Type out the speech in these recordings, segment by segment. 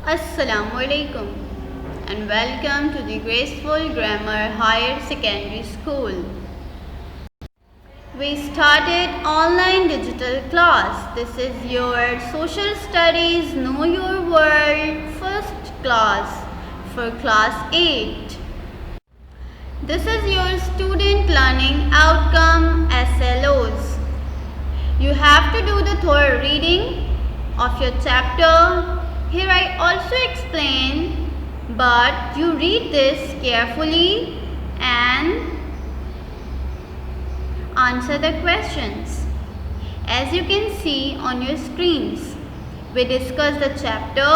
Assalamualaikum and welcome to the Graceful Grammar Higher Secondary School. We started online digital class. This is your Social Studies Know Your World first class for class 8. This is your Student Learning Outcome SLOs. You have to do the thorough reading of your chapter. Here I also explain, but you read this carefully and answer the questions. As you can see on your screens, we discuss the chapter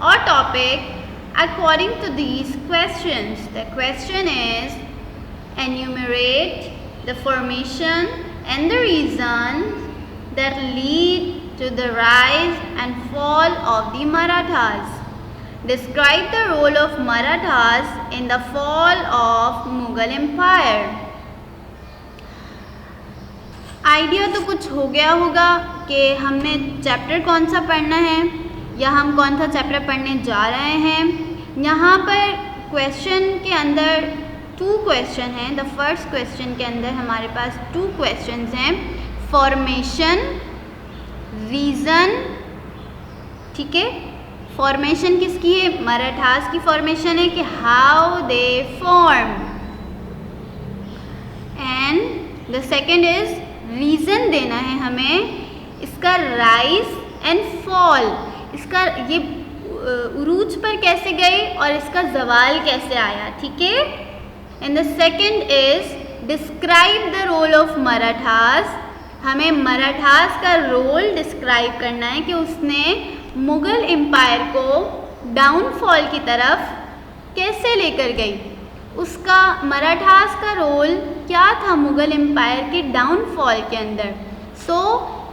or topic according to these questions. The question is, enumerate the formation and the reasons that lead to the rise and fall of the Marathas. Describe the role of Marathas in the fall of Mughal Empire. Idea तो कुछ हो गया होगा कि हमने chapter कौन सा पढ़ना है या हम कौन सा चैप्टर पढ़ने जा रहे हैं। यहाँ पर क्वेश्चन के अंदर 2 क्वेश्चन हैं। द फर्स्ट क्वेश्चन के अंदर हमारे पास 2 क्वेश्चंस हैं, फॉर्मेशन, रीज़न। ठीक है, फॉर्मेशन किसकी है? मराठास की फॉर्मेशन है कि how they form, and the second is reason देना है हमें इसका राइज एंड फॉल, इसका ये उरूज पर कैसे गए और इसका जवाल कैसे आया। ठीक है, and the second is describe the role of Marathas. हमें मराठास का रोल डिस्क्राइब करना है कि उसने मुग़ल एम्पायर को डाउनफॉल की तरफ कैसे लेकर गई, उसका मराठास का रोल क्या था मुग़ल एम्पायर के डाउनफॉल के अंदर। So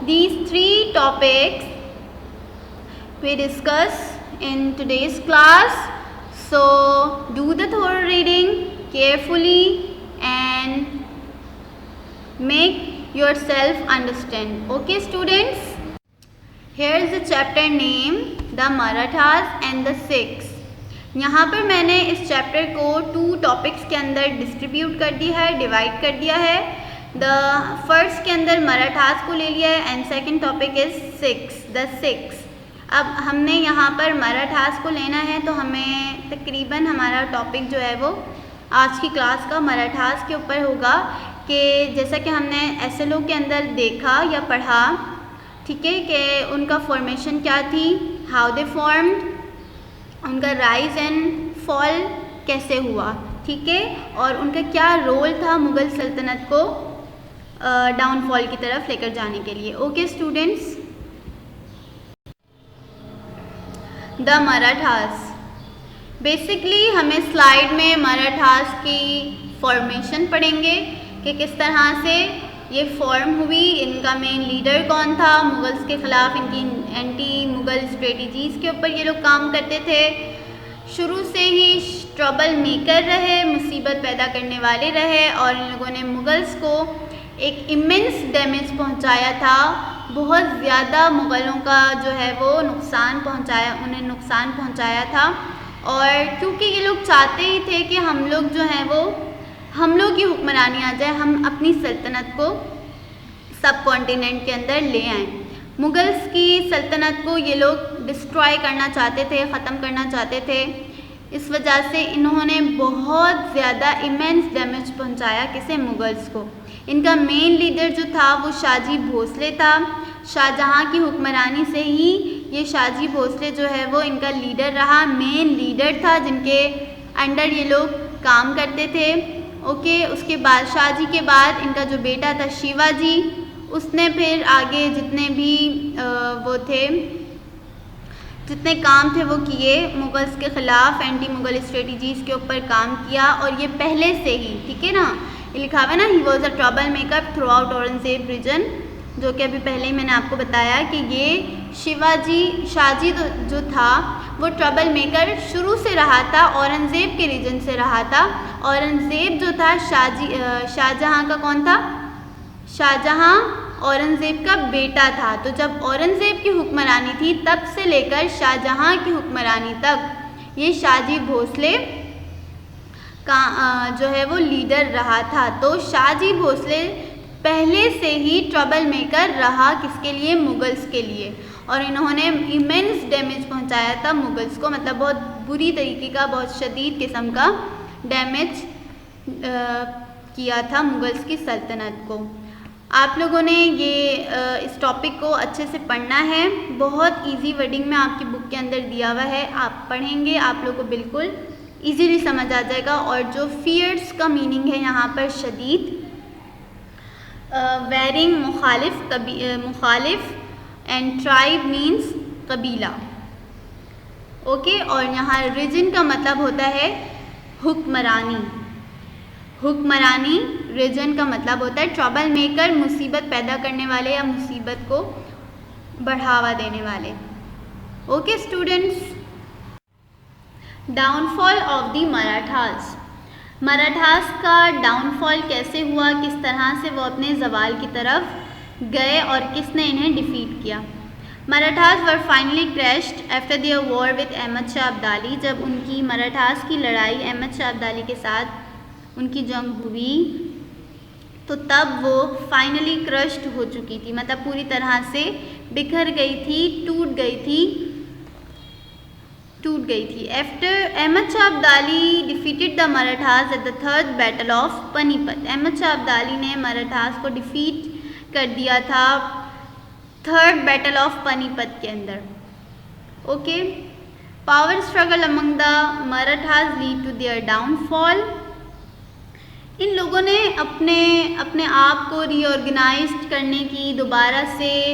these 3 topics we discuss in today's class. So do the thorough reading carefully and make yourself understand. Okay students, here is the chapter name, the Marathas and the Sikhs. यहाँ पर मैंने इस chapter को 2 topics के अंदर distribute कर दिया है, डिवाइड कर दिया है। द फर्स्ट के अंदर मराठास को ले लिया है and second topic is six, the six. अब हमने यहाँ पर मराठास को लेना है तो हमें तकरीबन हमारा टॉपिक जो है वो आज की क्लास का मराठास के ऊपर होगा कि जैसा कि हमने SLO के अंदर देखा या पढ़ा, ठीक है, कि उनका फॉर्मेशन क्या थी, हाउ दे फॉर्म्ड, उनका राइज एंड फॉल कैसे हुआ। ठीक है, और उनका क्या रोल था मुग़ल सल्तनत को डाउनफॉल की तरफ लेकर जाने के लिए। Okay students, the Marathas. Basically हमें स्लाइड में मराठास की फॉर्मेशन पढ़ेंगे कि किस तरह से ये फॉर्म हुई, इनका मेन लीडर कौन था, मुग़ल्स के ख़िलाफ़ इनकी एंटी मुग़ल स्ट्रेटजीज़ के ऊपर ये लोग काम करते थे। शुरू से ही ट्रबल मेकर रहे, मुसीबत पैदा करने वाले रहे और इन लोगों ने मुग़ल्स को एक इमेंस डैमेज पहुंचाया था। बहुत ज़्यादा मुग़लों का जो है वो नुकसान पहुंचाया, उन्हें नुकसान पहुंचाया था। और क्योंकि ये लोग चाहते ही थे कि हम लोग जो हैं वो हम लोग की हुक्मरानी आ जाए, हम अपनी सल्तनत को सब कॉन्टिनेंट के अंदर ले आएँ। मुग़ल्स की सल्तनत को ये लोग डिस्ट्रॉय करना चाहते थे, ख़त्म करना चाहते थे। इस वजह से इन्होंने बहुत ज़्यादा इमेंस डैमेज पहुंचाया किसे, मुग़ल्स को। इनका मेन लीडर जो था वो शाहजी भोसले था। शाहजहाँ की हुक्मरानी से ही ये शाहजी भोसले जो है वो इनका लीडर रहा, मेन लीडर था जिनके अंडर ये लोग काम करते थे। ओके, उसके बाद शाहजी के बाद इनका जो बेटा था शिवाजी, उसने फिर आगे जितने भी वो थे, जितने काम थे वो किए, मुग़ल्स के ख़िलाफ़ एंटी मुग़ल स्ट्रेटजीज़ के ऊपर काम किया। और ये पहले से ही, ठीक है ना, ये लिखा हुआ है ना, he was a trouble maker throughout Aurangzeb reign, जो कि अभी पहले ही मैंने आपको बताया कि ये शाहजी जो था वो ट्रबल मेकर शुरू से रहा था, औरंगज़ेब के रीजन से रहा था। औरंगज़ेब जो था शाहजहाँ का कौन था? शाहजहाँ औरंगज़ेब का बेटा था। तो जब औरंगज़ेब की हुक्मरानी थी तब से लेकर शाहजहाँ की हुक्मरानी तक ये शाहजी भोसले का जो है वो लीडर रहा था। तो शाहजी भोसले पहले से ही ट्रबल मेकर रहा, किसके लिए? मुगल्स के लिए। और इन्होंने इमेंस डैमेज पहुंचाया था मुगल्स को, मतलब बहुत बुरी तरीके का, बहुत शदीद किस्म का डैमेज किया था मुगल्स की सल्तनत को। आप लोगों ने ये इस टॉपिक को अच्छे से पढ़ना है, बहुत इजी वर्डिंग में आपकी बुक के अंदर दिया हुआ है, आप पढ़ेंगे आप लोग को बिल्कुल इजीली समझ आ जाएगा। और जो फियर्स का मीनिंग है यहाँ पर शदीद, वेरिंग मुखालिफ एंड ट्राइब मीन्स कबीला। ओके, और यहाँ रीजन का मतलब होता है हुक्मरानी। हुक्मरानी रीजन का मतलब होता है ट्रबल मेकर, मुसीबत पैदा करने वाले या मुसीबत को बढ़ावा देने वाले। Okay students, downfall of the Marathas. Marathas का डाउनफॉल कैसे हुआ, किस तरह से वो अपने ज़वाल की तरफ गए और किसने इन्हें डिफीट किया। Marathas were finally crashed after their war with Ahmad Shah Abdali. जब उनकी मराठास की लड़ाई अहमद शाह अब्दाली के साथ उनकी जंग हुई तो तब वो फाइनली क्रश्ड हो चुकी थी, मतलब पूरी तरह से बिखर गई थी, टूट गई थी। After Ahmad Shah Abdali defeated the Marathas at the third battle of Panipat. Ahmad Shah Abdali ने मराठास को डिफीट कर दिया था थर्ड बैटल ऑफ पानीपत के अंदर। Okay, power struggle among the Marathas lead to their downfall. इन लोगों ने अपने आप को रीऑर्गेनाइज करने की, दोबारा से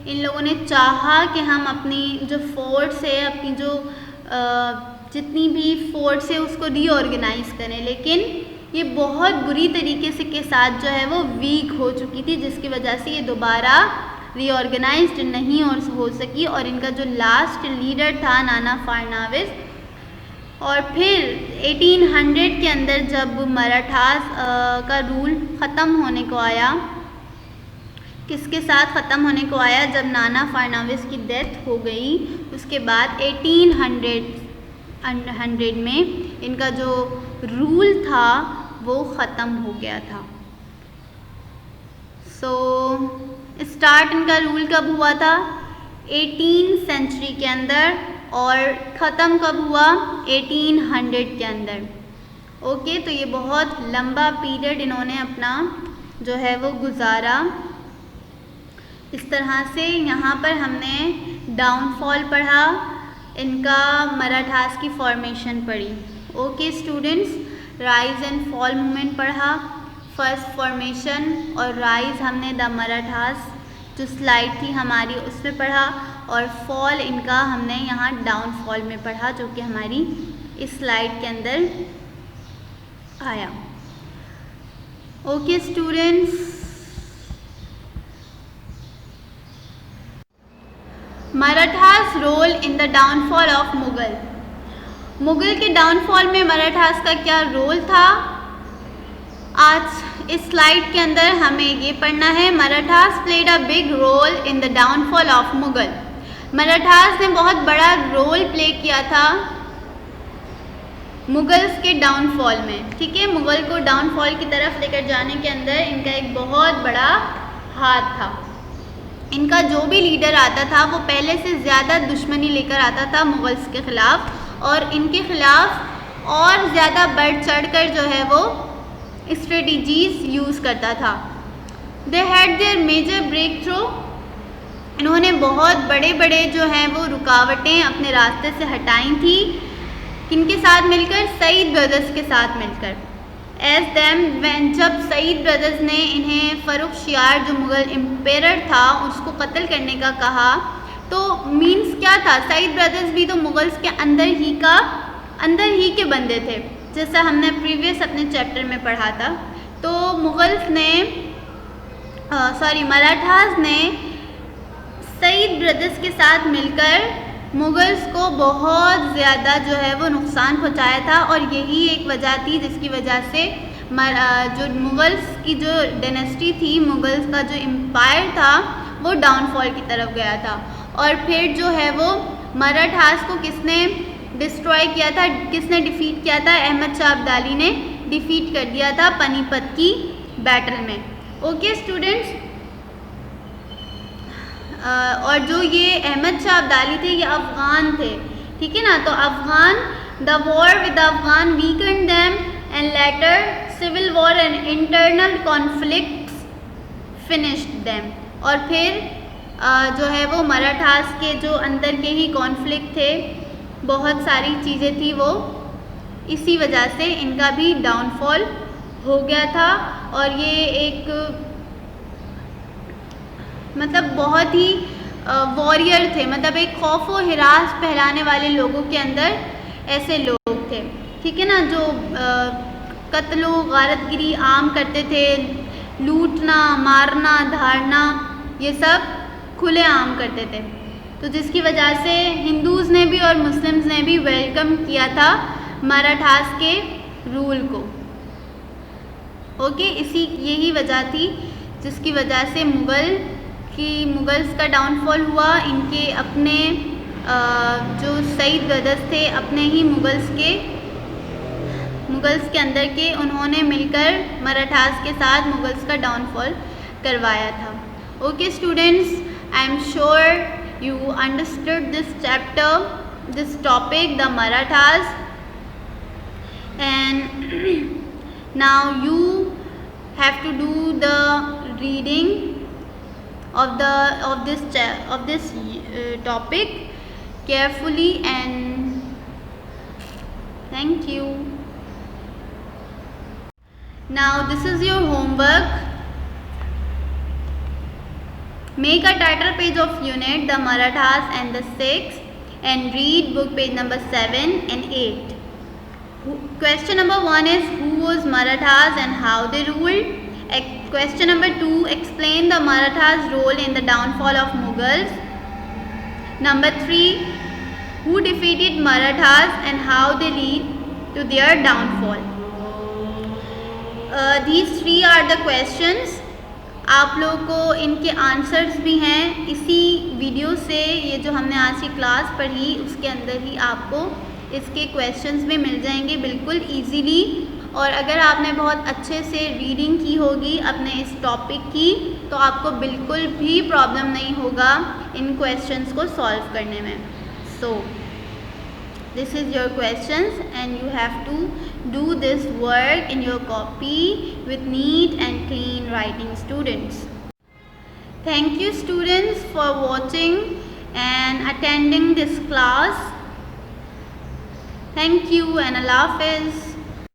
इन लोगों ने चाहा कि हम अपनी जो फोर्स है, अपनी जो जितनी भी फोर्स है उसको रीऑर्गेनाइज करें, लेकिन ये बहुत बुरी तरीके से के साथ जो है वो वीक हो चुकी थी, जिसकी वजह से ये दोबारा रीऑर्गेनाइज्ड नहीं हो सकी। और इनका जो लास्ट लीडर था नाना फडणवीस, और फिर 1800 के अंदर जब मराठास का रूल ख़त्म होने को आया, किसके साथ ख़त्म होने को आया? जब नाना फडणवीस की डेथ हो गई, उसके बाद 1800 में इनका जो रूल था वो ख़त्म हो गया था। स्टार्ट इनका रूल कब हुआ था? 18th सेंचुरी के अंदर, और ख़त्म कब हुआ? 1800 के अंदर। ओके, तो ये बहुत लंबा पीरियड इन्होंने अपना जो है वो गुजारा। इस तरह से यहाँ पर हमने डाउनफॉल पढ़ा, इनका मराठास की फॉर्मेशन पढ़ी। Okay students, rise and fall movement पढ़ा, फर्स्ट फॉर्मेशन और राइज हमने द मराठास जो स्लाइड थी हमारी उसमें पढ़ा, और फॉल इनका हमने यहाँ डाउनफॉल में पढ़ा जो कि हमारी इस स्लाइड के अंदर आया। Okay students, Marathas role in the downfall of Mughal. Mughal के डाउनफॉल में मराठास का क्या रोल था? आज इस स्लाइड के अंदर हमें ये पढ़ना है, Marathas played a big role in the downfall of Mughal. Marathas ने बहुत बड़ा रोल प्ले किया था मुगल्स के डाउनफॉल में। ठीक है, मुगल को डाउनफॉल की तरफ लेकर जाने के अंदर इनका एक बहुत बड़ा हाथ था। इनका जो भी लीडर आता था वो पहले से ज़्यादा दुश्मनी लेकर आता था मुगल्स के ख़िलाफ़, और इनके ख़िलाफ़ और ज़्यादा बढ़ चढ़कर जो है वो स्ट्रेटजीज़ यूज़ करता था। They had their major breakthrough. इन्होंने बहुत बड़े बड़े जो हैं वो रुकावटें अपने रास्ते से हटाई थी। किनके साथ मिलकर? सईद ब्रदर्स के साथ मिलकर। एज दैम, जब सईद ब्रदर्स ने इन्हें फ़र्रुखशियार जो मुग़ल एम्पेरर था उसको कत्ल करने का कहा, तो मीन्स क्या था? सईद ब्रदर्स भी तो मुग़ल्स के अंदर ही के बंदे थे, जैसा हमने प्रीवियस अपने चैप्टर में पढ़ा था। तो मराठास ने सईद ब्रदर्स के साथ मिलकर मुग़ल्स को बहुत ज़्यादा जो है वो नुकसान पहुंचाया था, और यही एक वजह थी जिसकी वजह से जो मुग़ल्स की जो डायनेस्टी थी, मुग़ल्स का जो एम्पायर था वो डाउनफॉल की तरफ गया था। और फिर जो है वो मराठास को किसने डिस्ट्रॉय किया था, किसने डिफ़ीट किया था? अहमद शाह अब्दाली ने डिफ़ीट कर दिया था पानीपत की बैटल में। ओके स्टूडेंट्स, और जो ये अहमद शाह अब्दाली थे ये अफ़गान थे, ठीक है ना। तो Afghan, the war with Afghan weaken them and later civil war and internal conflicts finished them. और फिर जो है वो मराठास के जो अंदर के ही कॉन्फ्लिक्ट थे, बहुत सारी चीज़ें थी, वो इसी वजह से इनका भी डाउनफॉल हो गया था। और ये एक मतलब बहुत ही वॉरियर थे, मतलब एक खौफ व हिरास फैलाने वाले लोगों के अंदर ऐसे लोग थे, ठीक है ना, जो कत्लो गारतगिरी आम करते थे, लूटना, मारना, धारना, ये सब खुले आम करते थे। तो जिसकी वजह से हिंदूज़ ने भी और मुस्लिम्स ने भी वेलकम किया था मराठास के रूल को। ओके, यही वजह थी जिसकी वजह से मुग़ल्स का डाउनफॉल हुआ। इनके अपने जो सईद ब्रदर्स थे, अपने ही मुग़ल्स के अंदर के, उन्होंने मिलकर मराठास के साथ मुग़ल्स का डाउनफॉल करवाया था। Okay students, I am sure you understood this chapter, this topic, the Marathas, and now you have to do the reading of this topic carefully, and thank you. Now this is your homework. Make a title page of unit The Marathas and the Sikhs and read book page number 7 and 8. Question number 1 is who was Marathas and how they ruled. Question number 2, explain the Marathas' role in the downfall of Mughals. Number 3, who defeated Marathas and how they lead to their downfall. These 3 are the questions. आप लोगों को इनके answers भी हैं इसी video से, ये जो हमने आज की क्लास पढ़ी उसके अंदर ही आपको इसके क्वेश्चंस भी मिल जाएंगे बिल्कुल इजीली। और अगर आपने बहुत अच्छे से रीडिंग की होगी अपने इस टॉपिक की, तो आपको बिल्कुल भी प्रॉब्लम नहीं होगा इन क्वेश्चंस को सॉल्व करने में। So this is your questions and you have to do this work in your copy with neat and clean writing, students. Thank you students for watching and attending this class. Thank you and Allah Hafiz.